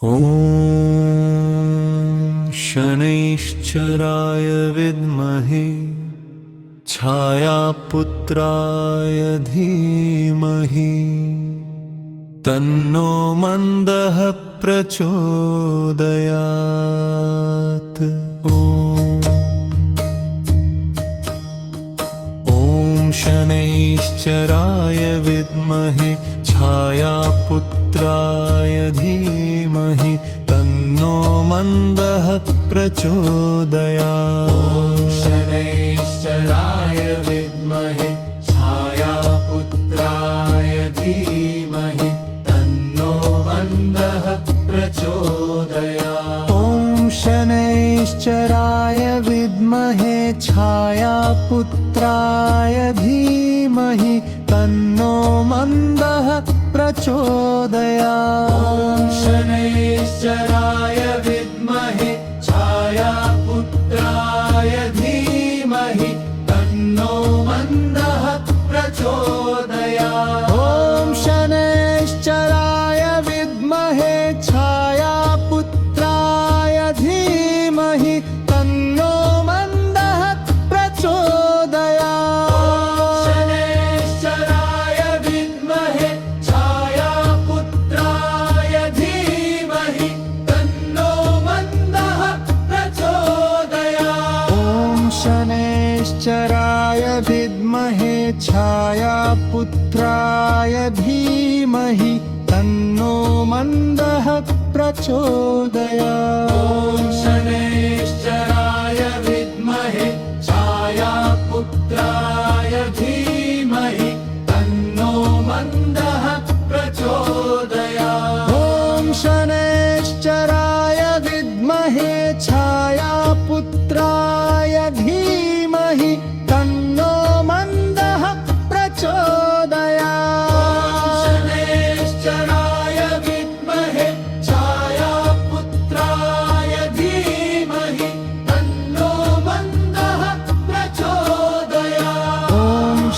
ॐ शनैश्चराय विद्महे छायापुत्राय धीमहि तन्नो मन्दः प्रचोदयात्। ॐ शनैश्चराय विद्महे छायापुत्राय धीमहि तन्नो मन्दः प्रचोदयात्। ॐ शनैश्चराय विद्महे छायापुत्राय धीमहि तन्नो मन्दः प्रचोदयात्। ॐ शनैश्चराय विद्महे छायापुत्राय धीमहि तन्नो मन्दः प्रचोदयात्। ॐ शनैश्चराय विद्महे छायापुत्राय धीमहि तन्नो मन्दः प्रचोदयात्। ॐ शनैश्चराय विद्महे छायापुत्राय धीमहि तन्नो मन्दः प्रचोदयात्। शनैश्चराय विद्महे छायापुत्राय धीमहि तन्नो मन्दः प्रचोदयात्। ॐ शनैश्चराय विद्महे छायापुत्राय धीमहि तन्नो मन्दः प्रचोदयात्। ॐ शनैश्चराय विद्महे छायापुत्राय धीमहि तन्नो मन्दः प्रचोदयात्। ॐ शनैश्चराय विद्महे छायापुत्राय धीमहि तन्नो मन्दः प्रचोदयात्। शनैश्चराय विद्महे छायापुत्राय धीमहि तन्नो मन्दः प्रचोदयात्। ॐ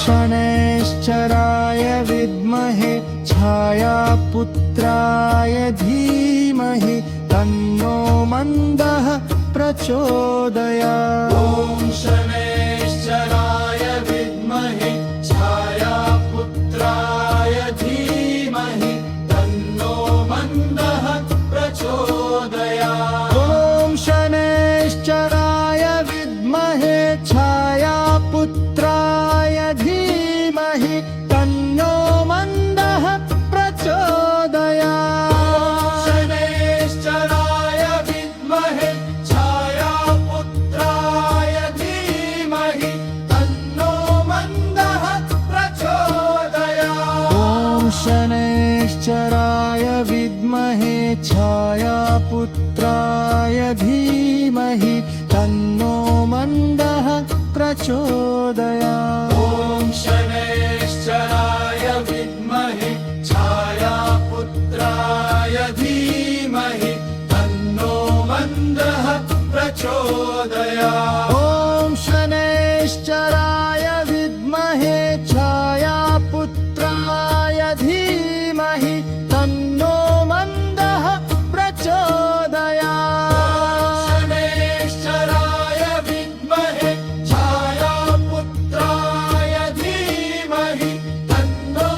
शनैश्चराय विद्महे छायापुत्राय धीमहि तन्नो मन्दः प्रचोदयात्। ॐ शनैश्चराय विद्महे छायापुत्राय धीमहि तन्नो मन्दः प्रचोदयात्। ॐ शनैश्चराय विद्महे छायापुत्राय धीमहि तन्नो मन्दः प्रचोदयात्। शनैश्चराय विद्महे छायापुत्राय धीमहि तन्नो मन्दः प्रचोदयात्। ॐ शनैश्चराय विद्महे छायापुत्राय धीमहि तन्नो मन्दः प्रचोदयात्। ॐ शनैश्चराय विद्महे छायापुत्राय धीमहि तन्नो मन्दः प्रचोदयात्। ॐ शनैश्चराय विद्महे छायापुत्राय धीमहि तन्नो मन्दः प्रचोदयात्। शनैश्चराय विद्महे छायापुत्राय धीमहि तन्नो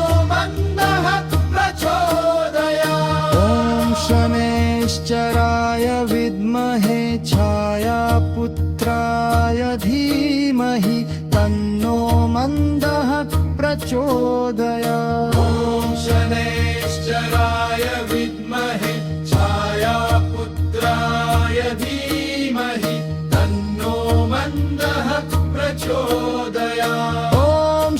मन्दः प्रचोदयात्। ॐ शनैश्चराय विद्महे छायापुत्राय धीमहि तन्नो मन्दः प्रचोदयात्। ॐ शनैश्चराय विद्महे छायापुत्राय धीमहि तन्नो मन्दः प्रचोदयात्। ॐ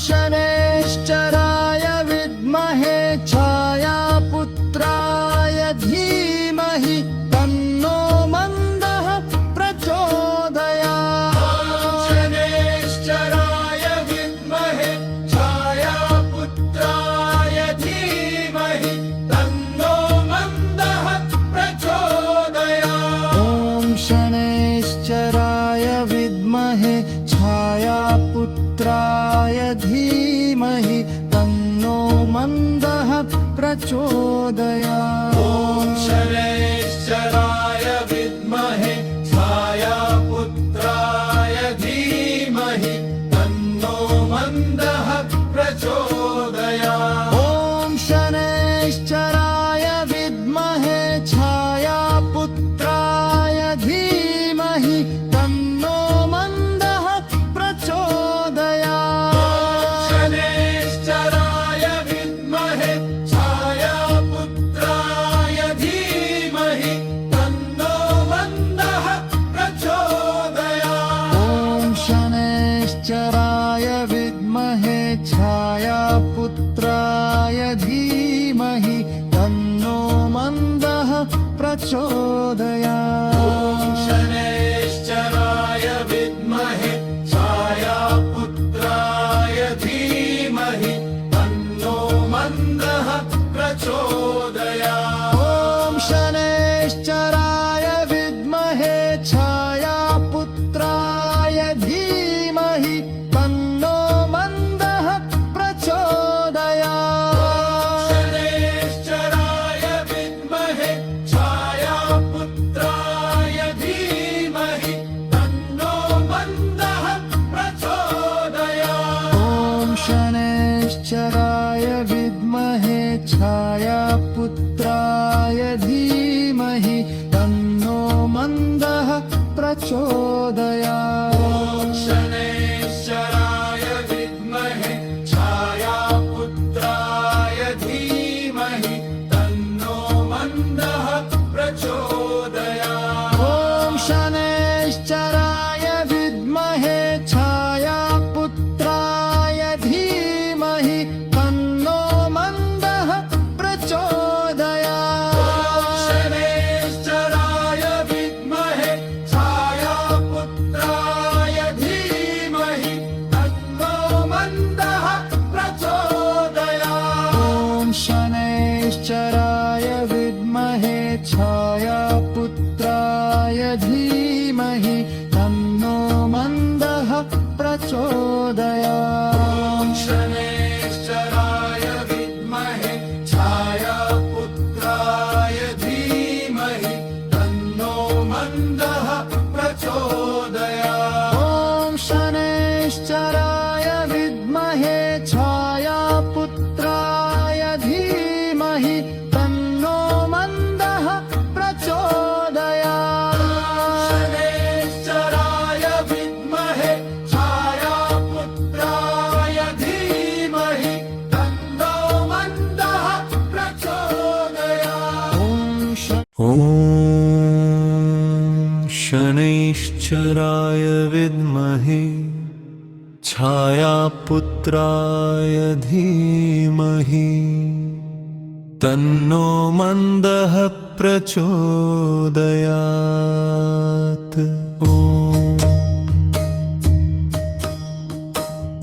शनैश्चराय विद्महे छायापुत्राय धीमहि तन्नो मन्दः प्रचोदयात्। ॐ शनैश्चराय विद्महे छायापुत्राय धीमहि तन्नो मन्दः प्रचोदयात्। ॐ शनैश्चराय विद्महे छायापुत्राय धीमहि तन्नो मन्दः प्रचोदयात्। ॐ शनैश्चराय प्रचोदयात्। शनैश्चराय विद्महे छायापुत्राय धीमहि तन्नो मन्दः प्रचोदयात्। ॐ शनैश्चराय विद्महे छायापुत्राय धीमहि तन्नो मन्दः प्रचोदयात्। शनैश्चराय विद्महे छायापुत्राय धीमहि तन्नो मन्दः प्रचोदयात्। ॐ शनैश्चराय विद्महे छायापुत्राय धीमहि तन्नो मन्दः प्रचोदयात्। ॐ शनैश्चराय विद्महे छायापुत्राय धीमहि तन्नो मन्दः प्रचोदयात्। ॐ शनैश्चराय विद्महे छायापुत्राय धीमहि तन्नो मन्दः प्रचोदयात्। शनैश्चराय विद्महे छायापुत्राय धीमहि तन्नो मन्दः प्रचोदयात्। ॐ शनैश्चराय विद्महे छायापुत्राय धीमहि तन्नो मन्दः प्रचोदयात्। ॐ शनैश्चराय विद्महे छायापुत्राय धीमहि तन्नो मन्दः प्रचोदयात्। ॐ शनैश्चराय विद्महे छायापुत्राय धीमहि तन्नो मन्दः प्रचोदयात्। शनैश्चराय विद्महे छायापुत्राय धीमहि तन्नो मन्दः प्रचोदयात्।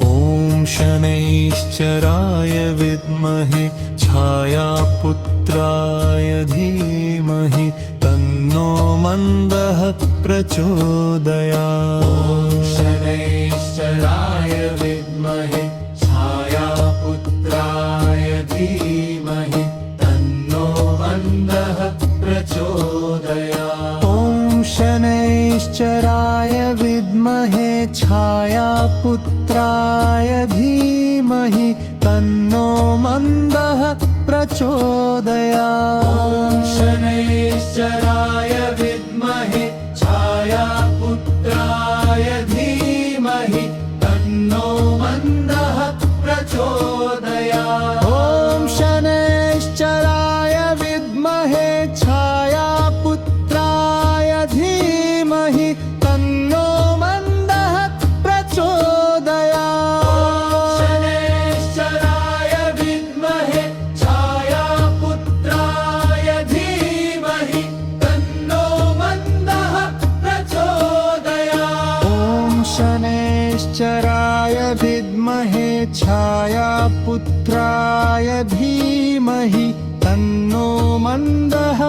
ॐ शनैश्चराय विद्महे छायापुत्राय धीमहि तन्नो मन्दः प्रचोदयात्। ॐ शनैश्चराय विद्महे छायापुत्राय धीमहि तन्नो मन्दः प्रचोदयात्। ॐ शनैश्चराय विद्महे छायापुत्राय धीमहि तन्नो मन्दः प्रचोदयात्। ॐ शनैश्चराय विद्महे छायापुत्राय धीमहि तन्नो मन्दः प्रचोदयात्। ॐ शनैश्चराय विद्महे छायापुत्राय धीमहि तन्नो मन्दः प्रचोदयात्। ॐ शनैश्चराय विद्महे छायापुत्राय धीमहि तन्नो मन्दः प्रचोदयात्। शनैश्चराय विद्महे छायापुत्राय धीमहि तन्नो मन्दः प्रचोदयात्। ॐ शनैश्चराय विद्महे छायापुत्राय धीमहि तन्नो मन्दः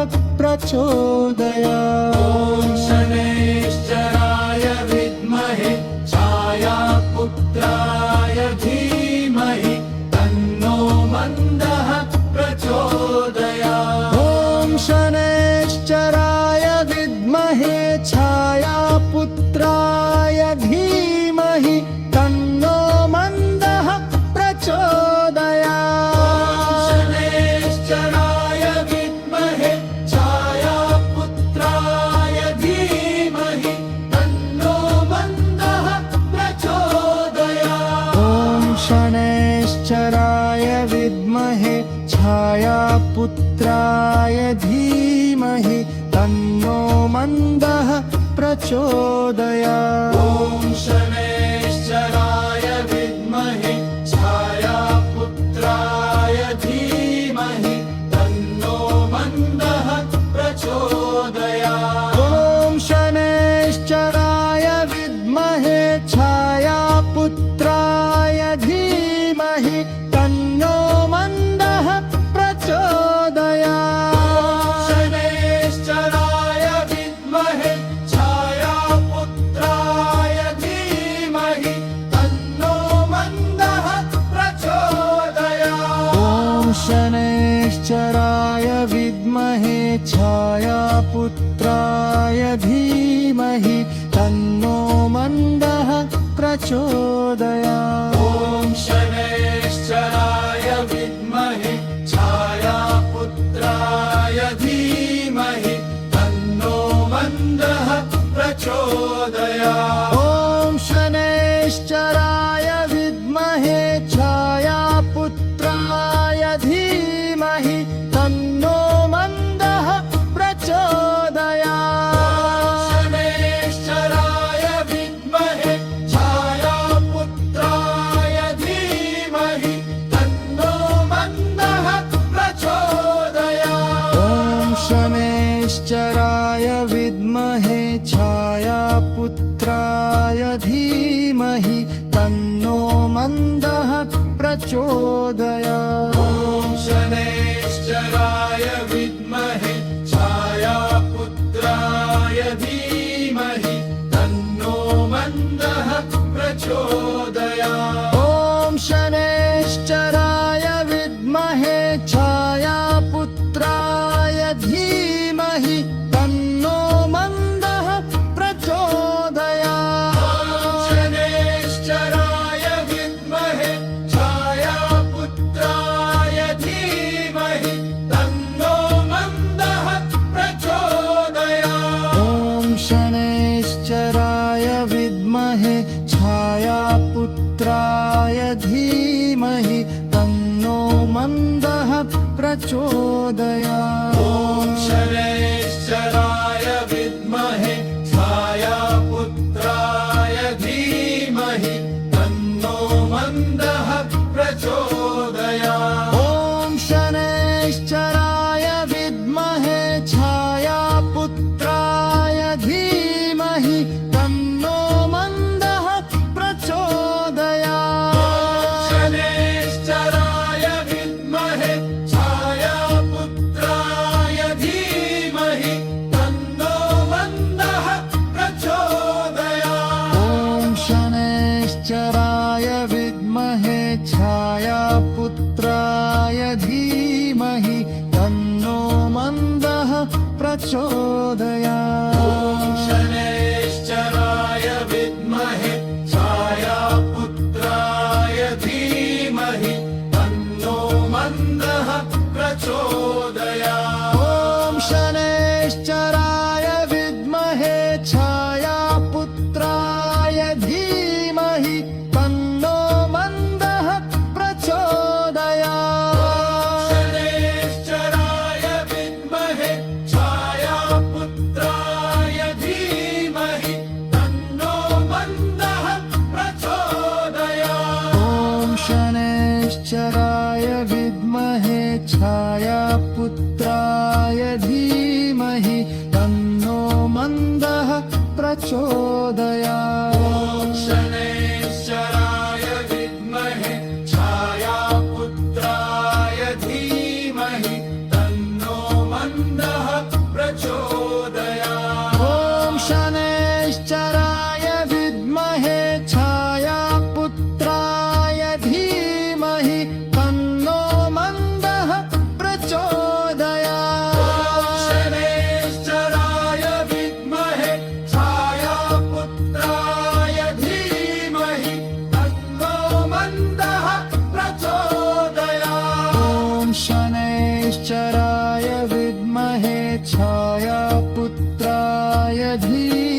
प्रचोदयात्। ॐ शनैश्चराय विद्महे छायापुत्राय धीमहि तन्नो मन्दः प्रचोदयात्। ॐ शनैश्चराय विद्महे छायापुत्राय धीमहि तन्नो मन्दः प्रचोदयात्। शनैश्चराय विद्महे छायापुत्राय धीमहि तन्नो मन्दः प्रचोदयात्। ॐ शनैश्चराय विद्महे छायापुत्राय धीमहि तन्नो मन्दः प्रचोदयात्। ॐ शनैश्चराय विद्महे छायापुत्राय धीमहि तन्नो मन्दः प्रचोदयात्। छायापुत्राय धीमहि तन्नो मन्दः प्रचोदयात्। ॐ शनैश्चराय विद्महे छायापुत्राय धीमहि तन्नो मन्दः प्रचोदयात्। ॐ शनैश्चराय विद्महे छायापुत्राय धीमहि तन्नो मन्दः प्रचोदयात्। शनैश्चराय विद्महे छायापुत्राय धीमहि तन्नो मन्दः प्रचोदयात्। ॐ शनैश्चराय विद्महे छायापुत्राय धीमहि तन्नो मन्दः प्रचोदयात्। ॐ शनैश्चराय विद्महे छायापुत्राय धीमहि तन्नो मन्दः प्रचोदयात्। ॐ शनैश्चराय विद्महे छायापुत्राय धीमहि तन्नो मन्दः प्रचोदयात्। शनैश्चराय विद्महे छायापुत्राय धीमहि तन्नो मन्दः प्रचोदयात्। ॐ शनैश्चराय विद्महे छायापुत्राय धीमहि तन्नो मन्दः प्रचोदयात्। ॐ शनैश्चराय विद्महे छायापुत्राय धीमहि तन्नो मन्दः प्रचोदयात्। ॐ शनैश्चराय विद्महे छायापुत्राय धीमहि तन्नो मन्दः प्रचोदयात्। शनैश्चराय विद्महे छायापुत्राय धीमहि तन्नो मन्दः प्रचोदयात्। ॐ शनैश्चराय विद्महे छायापुत्राय धीमहि तन्नो मन्दः प्रचोदयात्। ॐ शनैश्चराय विद्महे छायापुत्राय धीमहि तन्नो मन्दः प्रचोदयात्। ॐ शनैश्चराय विद्महे छायापुत्राय धीमहि तन्नो मन्दः प्रचोदयात्। शनैश्चराय विद्महे छायापुत्राय धीमहि तन्नो मन्दः प्रचोदयात्। ॐ शनैश्चराय विद्महे छायापुत्राय धीमहि तन्नो मन्दः प्रचोदयात्। ॐ शनैश्चराय विद्महे छायापुत्राय धीमहि तन्नो मन्दः प्रचोदयात्। ॐ शनैश्चराय विद्महे छायापुत्राय धीमहि तन्नो मन्दः प्रचोदयात्। शनैश्चराय विद्महे छायापुत्राय धीमहि तन्नो मन्दः प्रचोदयात्। ॐ शनैश्चराय विद्महे छायापुत्राय धीमहि